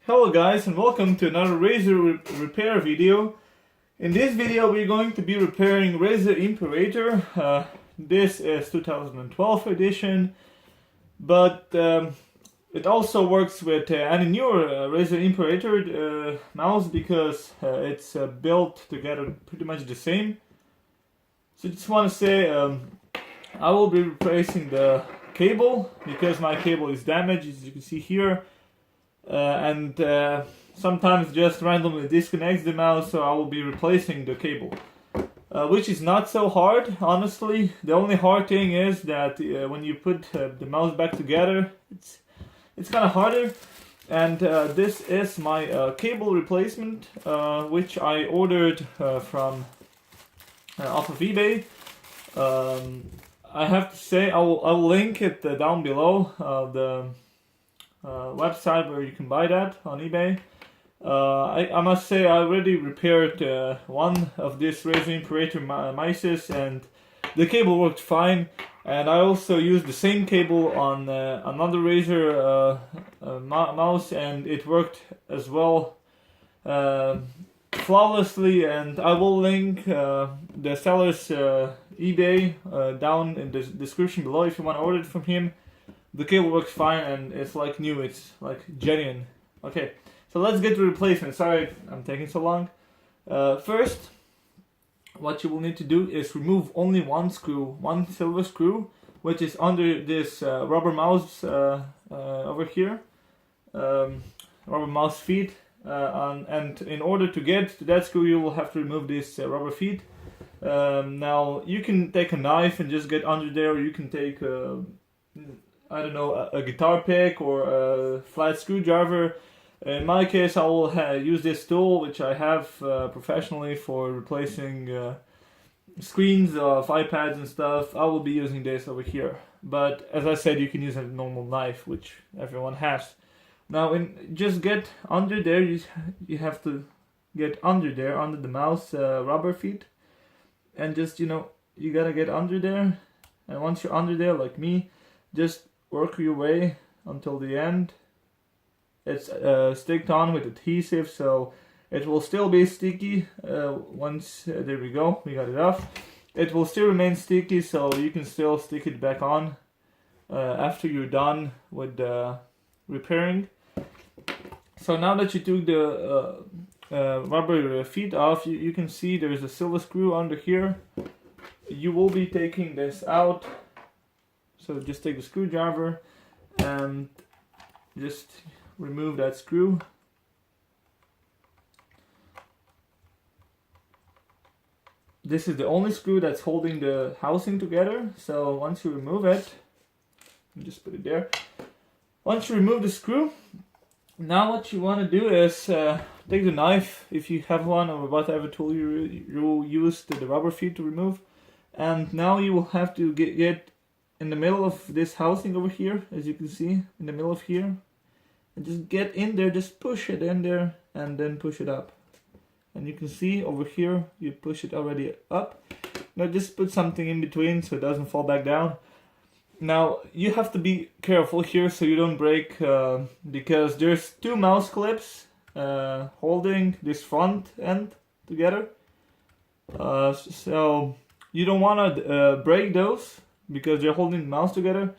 Hello guys, and welcome to another Razer repair video. In this video we're going to be repairing Razer Imperator. This is 2012 edition, but it also works with any newer Razer Imperator mouse because it's built together pretty much the same. So just want to say I will be replacing the cable because my cable is damaged, as you can see here. And sometimes just randomly disconnects the mouse, so I will be replacing the cable, which is not so hard, honestly. The only hard thing is that when you put the mouse back together, it's kind of harder. And this is my cable replacement, which I ordered from off of eBay. I have to say I will link it down below, the website where you can buy that on eBay. I must say I already repaired one of this Razer Imperator mices and the cable worked fine, and I also used the same cable on another Razer mouse and it worked as well flawlessly. And I will link the seller's eBay down in the description below if you want to order it from him. The cable works fine and it's like new, it's like genuine. Okay, so let's get to the replacement. Sorry I'm taking so long. First, what you will need to do is remove only one screw, one silver screw, which is under this rubber mouse over here, rubber mouse feet. And in order to get to that screw, you will have to remove this rubber feet. Now, you can take a knife and just get under there, or you can take I don't know, a guitar pick or a flat screwdriver. In my case, I will use this tool, which I have professionally for replacing screens of iPads and stuff. I will be using this over here. But as I said, you can use a normal knife, which everyone has. Now, just get under there. You have to get under there, under the mouse rubber feet. And just, you gotta get under there. And once you're under there, like me, just work your way until the end. It's sticked on with adhesive, so it will still be sticky once, there we go, we got it off. It will still remain sticky, so you can still stick it back on after you're done with repairing. So now that you took the rubber feet off, you can see there's a silver screw under here. You will be taking this out. So just take the screwdriver and just remove that screw. This is the only screw that's holding the housing together. So once you remove it, just put it there. Once you remove the screw, now what you want to do is take the knife, if you have one, or whatever tool you use the rubber feet to remove. And now you will have to get in the middle of this housing over here, as you can see, in the middle of here, and just get in there, just push it in there and then push it up. And you can see over here you push it already up. Now just put something in between so it doesn't fall back down. Now you have to be careful here so you don't break, because there's two mouse clips holding this front end together, so you don't want to break those, because they're holding the mouse together.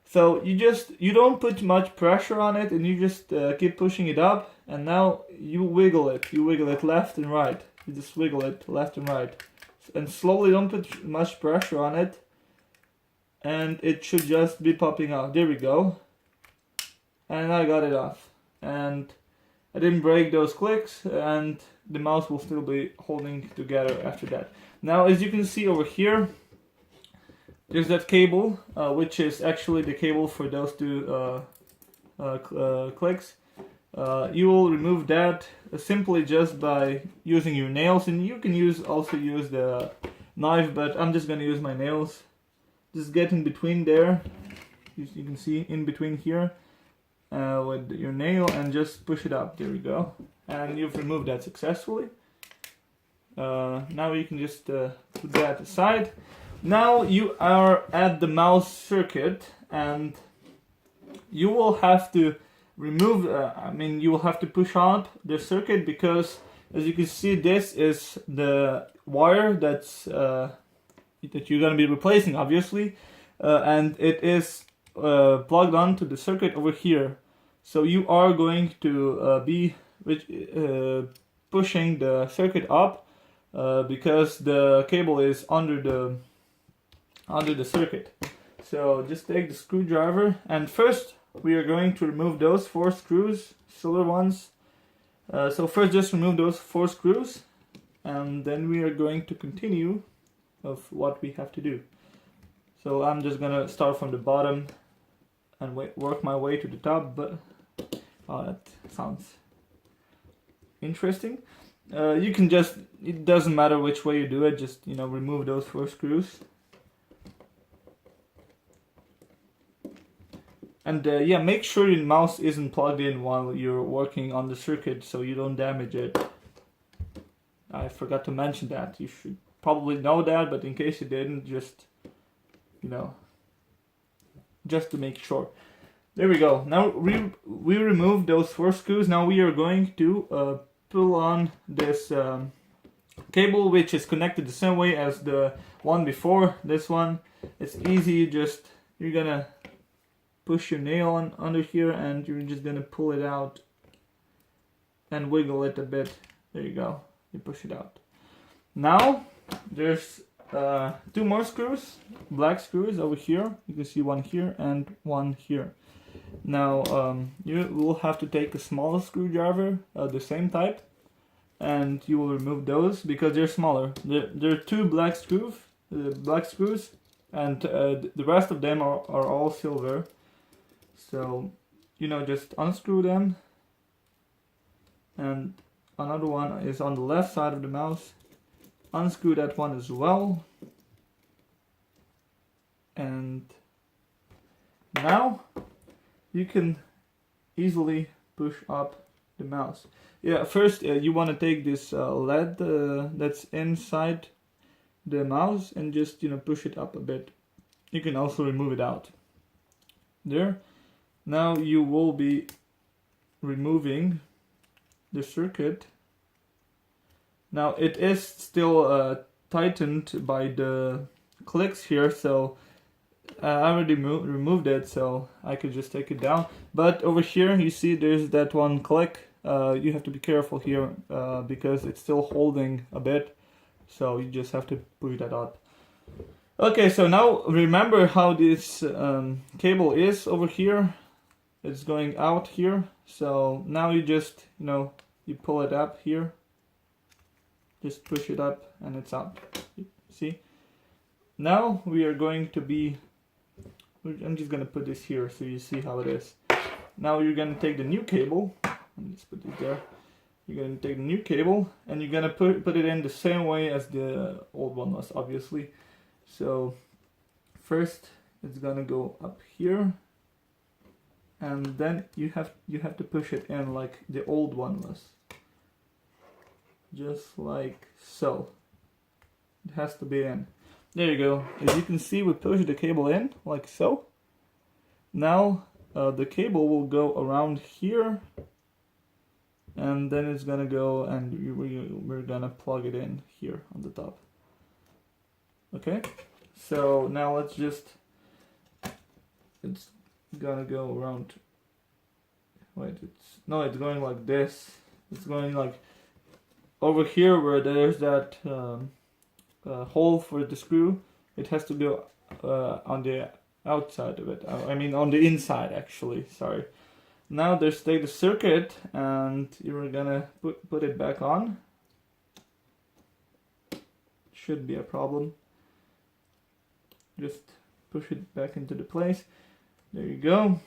So you don't put much pressure on it, and you just keep pushing it up, and now you wiggle it left and right. You just wiggle it left and right, and slowly, don't put much pressure on it, and it should just be popping out. There we go, and I got it off, and I didn't break those clicks, and the mouse will still be holding together after that. Now, as you can see over here, there's that cable, which is actually the cable for those two clicks. You will remove that simply just by using your nails, and you can also use the knife, but I'm just going to use my nails. Just get in between there, you can see in between here with your nail, and just push it up. There we go, and you've removed that successfully. Now you can just put that aside. Now you are at the mouse circuit, and you will have to remove, I mean, you will have to push up the circuit, because as you can see, this is the wire that's that you're going to be replacing, obviously, and it is plugged onto the circuit over here. So you are going to be pushing the circuit up because the cable is under the circuit. So just take the screwdriver, and first we are going to remove those 4 screws, silver ones. So first just remove those 4 screws, and then we are going to continue of what we have to do. So I'm just gonna start from the bottom and work my way to the top, but oh, that sounds interesting. You can just, it doesn't matter which way you do it, just, you know, remove those 4 screws. And yeah, make sure your mouse isn't plugged in while you're working on the circuit so you don't damage it. I forgot to mention that. You should probably know that, but in case you didn't, just, you know, just to make sure. There we go. Now we removed those 4 screws. Now we are going to pull on this cable, which is connected the same way as the one before. This one, it's easy. You're gonna push your nail on under here, and you're just gonna pull it out and wiggle it a bit. There you go. You push it out. Now there's 2 more screws, black screws over here. You can see one here and one here. Now you will have to take a smaller screwdriver, the same type, and you will remove those because they're smaller. There are 2 black screws, and the rest of them are all silver. So, you know, just unscrew them, and another one is on the left side of the mouse. Unscrew that one as well. And now you can easily push up the mouse. Yeah, first you want to take this LED that's inside the mouse and just, you know, push it up a bit. You can also remove it out. There. Now you will be removing the circuit. Now it is still tightened by the clicks here, so I already removed it, so I could just take it down. But over here you see there's that one click. You have to be careful here because it's still holding a bit, so you just have to push that up. Okay, so now remember how this cable is over here. It's going out here, so now you just, you know, you pull it up here, just push it up and it's out. See? Now we are going to be, I'm just gonna put this here so you see how it is. Now you're gonna take the new cable, and just put it there. You're gonna take the new cable and you're gonna put it in the same way as the old one was, obviously. So first it's gonna go up here, and then you have to push it in like the old one was, just like so. It has to be in. There you go. As you can see, we push the cable in like so. Now the cable will go around here, and then it's gonna go, and we're gonna plug it in here on the top. Okay, so now let's just, it's gonna go around, wait, it's going like this. It's going like over here where there's that hole for the screw. It has to go on the outside of it, I mean on the inside actually, sorry. Now take the circuit and you're gonna put it back on. Should be a problem. Just push it back into the place. There you go.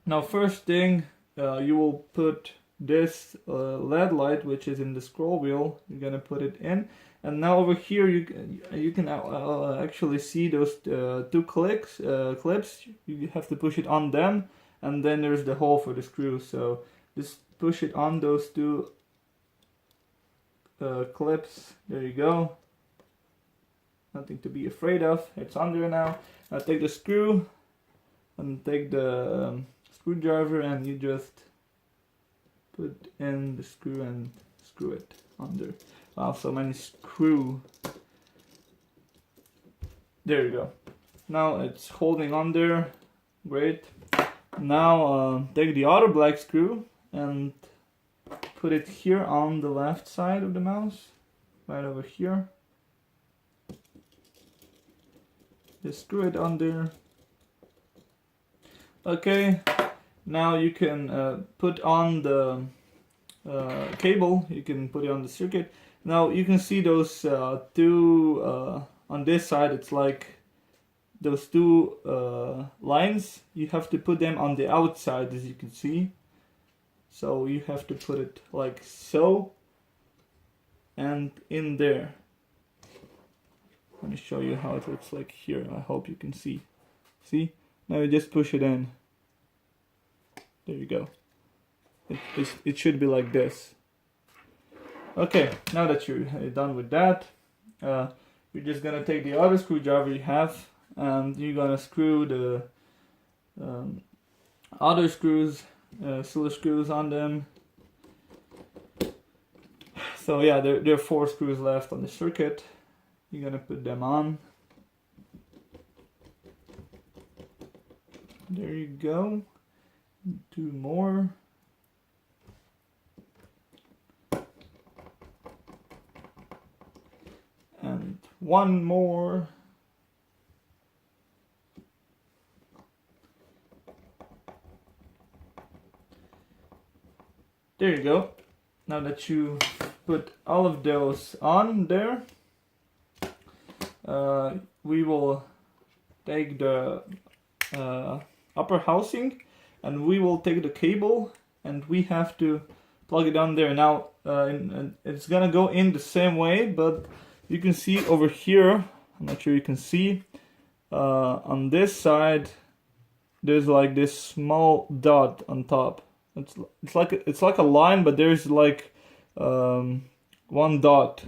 Now first thing, you will put this LED light, which is in the scroll wheel. You're gonna put it in, and now over here you can actually see those 2 clips. You have to push it on them, and then there's the hole for the screw. So just push it on those 2 clips. There you go. Nothing to be afraid of. It's on there now. Now take the screw and take the screwdriver and you just put in the screw and screw it under. Wow, so many screw. There you go. Now it's holding on there. Great. Now take the other black screw and put it here on the left side of the mouse. Right over here. Just screw it on there. Okay. Now you can put on the cable. You can put it on the circuit. Now you can see those two on this side. It's like those two lines. You have to put them on the outside, as you can see. So you have to put it like so and in there. Let me show you how it looks like here. I hope you can see. See? Now you just push it in. There you go. It should be like this. Okay, now that you're done with that, you're just gonna take the other screwdriver you have and you're gonna screw the other screws, silver screws on them. So yeah, there are 4 screws left on the circuit. You're gonna put them on. There you go. 2 more. And 1 more. There you go. Now that you put all of those on there, we will take the upper housing and we will take the cable and we have to plug it on there. Now and it's gonna go in the same way, but you can see over here, I'm not sure you can see, on this side there's like this small dot on top. It's like a line, but there's like 1 dot.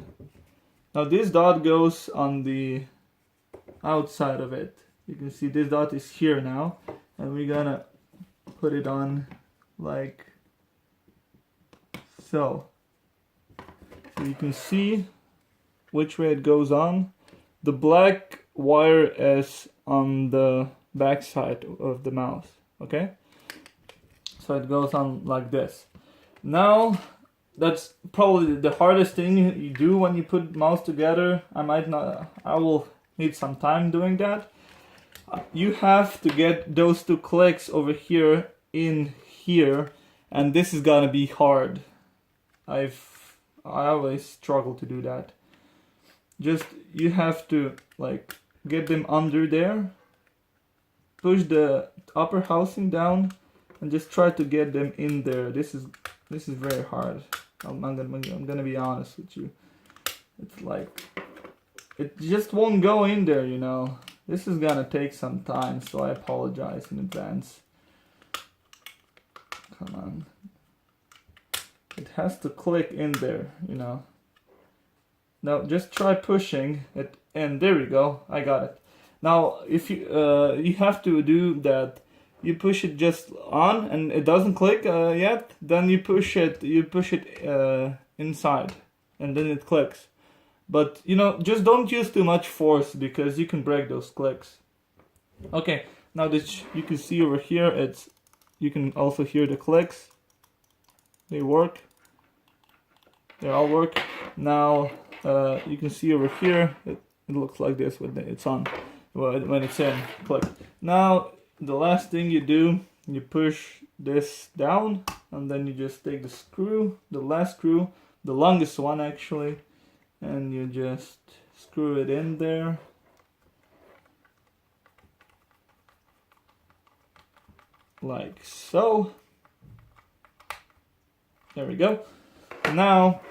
Now this dot goes on the outside of it. You can see this dot is here now, and we're gonna put it on like so. So you can see which way it goes on. The black wire is on the back side of the mouse, okay? So it goes on like this. Now, that's probably the hardest thing you do when you put mouse together. I will need some time doing that. You have to get those 2 clicks over here in here, and this is gonna be hard. I always struggle to do that. Just, you have to like get them under there, push the upper housing down, and just try to get them in there. This is very hard. I'm gonna be honest with you. It's like it just won't go in there, you know. This is gonna take some time, so I apologize in advance. Come on. It has to click in there, you know. Now just try pushing it, and there we go. I got it. Now, if you have to do that. You push it just on and it doesn't click yet, then you push it inside and then it clicks. But you know, just don't use too much force because you can break those clicks. Okay, now that you can see over here, you can also hear the clicks. They work. They all work. Now you can see over here, it looks like this when it's on, when it's in, click. Now the last thing you do, you push this down and then you just take the screw, the last screw, the longest one actually, and you just screw it in there. Like so. There we go. Now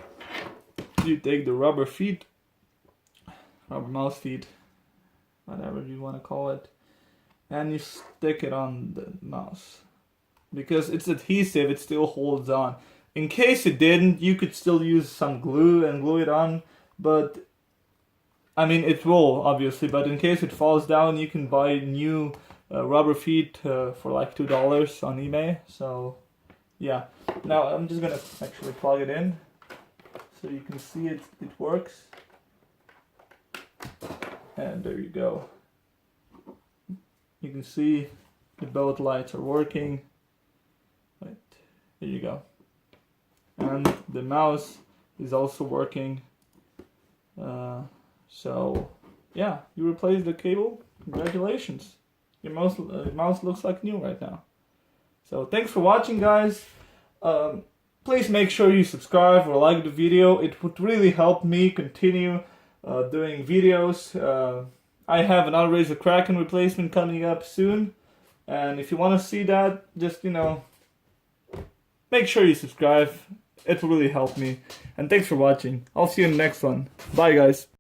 you take the rubber feet, rubber mouse feet, whatever you want to call it, and you stick it on the mouse. Because it's adhesive, it still holds on. In case it didn't, you could still use some glue and glue it on, but I mean, it will obviously, but in case it falls down, you can buy new rubber feet for like $2 on eBay. So yeah, now I'm just gonna actually plug it in so you can see it works. And there you go. You can see the both lights are working. Right, there you go. And the mouse is also working. So yeah, you replaced the cable. Congratulations. Your mouse looks like new right now. So thanks for watching, guys. Please make sure you subscribe or like the video. It would really help me continue doing videos. I have another Razer Kraken replacement coming up soon. And if you want to see that, just, make sure you subscribe. It will really help me. And thanks for watching. I'll see you in the next one. Bye, guys.